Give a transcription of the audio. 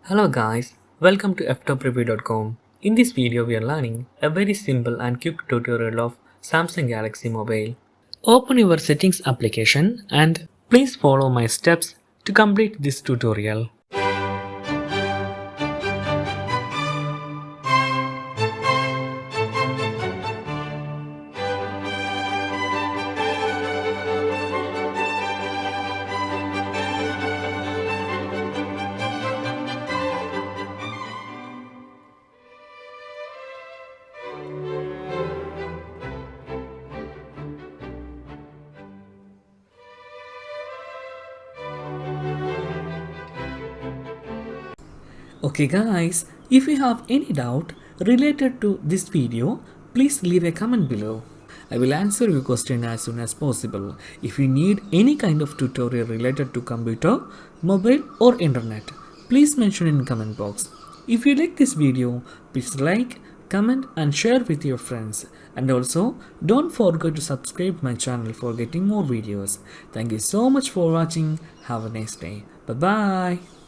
Hello guys, welcome to Ftopreview.com. In this video we are learning a very simple and quick tutorial of Samsung Galaxy mobile. Open your settings application and please follow my steps to complete this tutorial. Okay guys, if you have any doubt related to this video, please leave a comment below. I will answer your question as soon as possible. If you need any kind of tutorial related to computer, mobile or internet, please mention in comment box. If you like this video, please like, comment and share with your friends. And also, don't forget to subscribe my channel for getting more videos. Thank you so much for watching. Have a nice day. Bye bye.